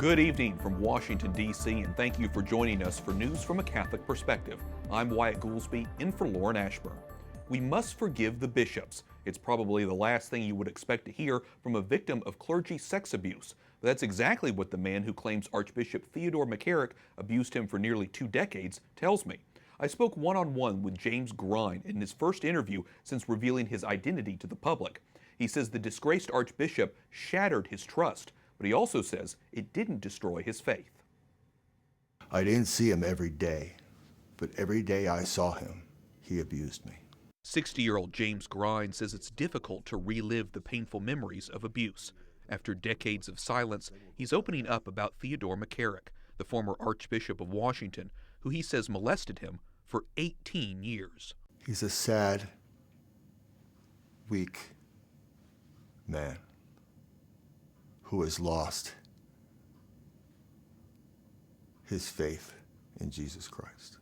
Good evening from Washington, D.C., and thank you for joining us for News from a Catholic Perspective. I'm Wyatt Goolsby, in for Lauren Ashburn. We must forgive the bishops. It's probably the last thing you would expect to hear from a victim of clergy sex abuse. But that's exactly what the man who claims Archbishop Theodore McCarrick abused him for nearly 2 decades tells me. I spoke one-on-one with James Grein in his first interview since revealing his identity to the public. He says the disgraced archbishop shattered his trust, but he also says it didn't destroy his faith. I didn't see him every day, but every day I saw him, he abused me. 60-year-old James Grein says it's difficult to relive the painful memories of abuse. After decades of silence, he's opening up about Theodore McCarrick, the former Archbishop of Washington, who he says molested him for 18 years. He's a sad, weak man who has lost his faith in Jesus Christ.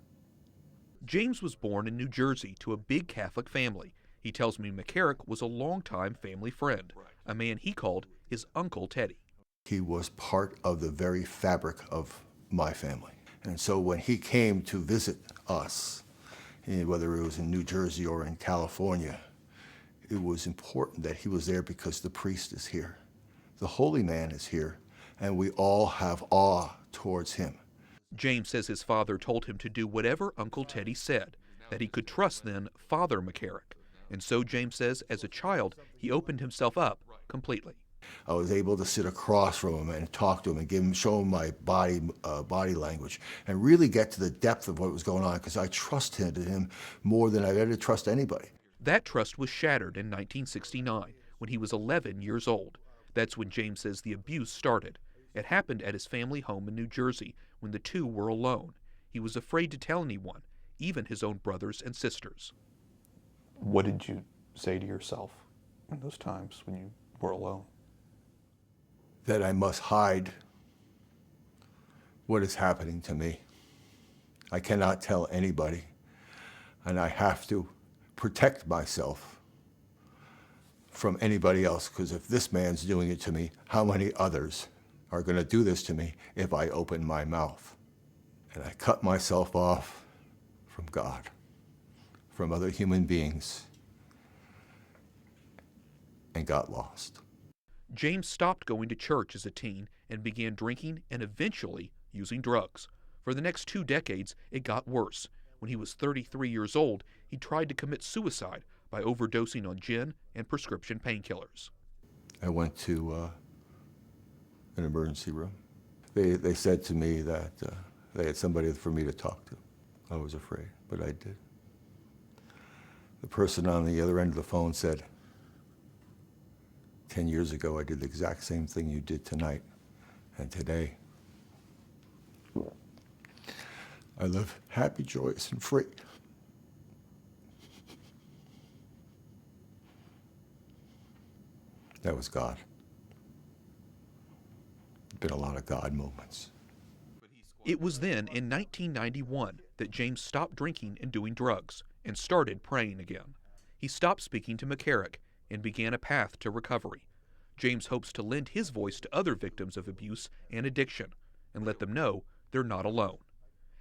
James was born in New Jersey to a big Catholic family. He tells me McCarrick was a longtime family friend, a man he called his Uncle Teddy. He was part of the very fabric of my family. And so when he came to visit us, whether it was in New Jersey or in California, it was important that he was there because the priest is here. The holy man is here, and we all have awe towards him. James says his father told him to do whatever Uncle Teddy said, that he could trust then Father McCarrick. And so James says as a child, he opened himself up completely. I was able to sit across from him and talk to him and show him my body language and really get to the depth of what was going on because I trusted him more than I've ever trusted anybody. That trust was shattered in 1969 when he was 11 years old. That's when James says the abuse started. It happened at his family home in New Jersey when the two were alone. He was afraid to tell anyone, even his own brothers and sisters. What did you say to yourself in those times when you were alone? That I must hide what is happening to me. I cannot tell anybody, and I have to protect myself from anybody else, because if this man's doing it to me, how many others are going to do this to me if I open my mouth? And I cut myself off from God, from other human beings, and got lost. James stopped going to church as a teen and began drinking and eventually using drugs. For the next 2 decades, it got worse. When he was 33 years old, he tried to commit suicide by overdosing on gin and prescription painkillers. I went to an emergency room. They said to me that they had somebody for me to talk to. I was afraid, but I did. The person on the other end of the phone said, 10 years ago, I did the exact same thing you did tonight. And today, I live happy, joyous, and free. That was God. Been a lot of God moments. It was then, in 1991, that James stopped drinking and doing drugs and started praying again. He stopped speaking to McCarrick and began a path to recovery. James hopes to lend his voice to other victims of abuse and addiction and let them know they're not alone.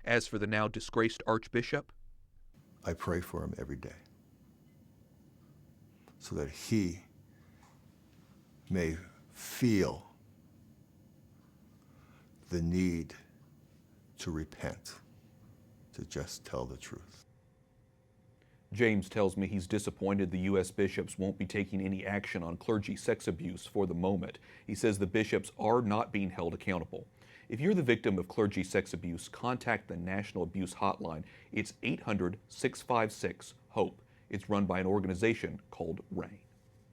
As for the now disgraced Archbishop, I pray for him every day so that he may feel the need to repent, to just tell the truth. James tells me he's disappointed the U.S. bishops won't be taking any action on clergy sex abuse for the moment. He says the bishops are not being held accountable. If you're the victim of clergy sex abuse, contact the National Abuse Hotline. It's 800-656-HOPE. It's run by an organization called Grein.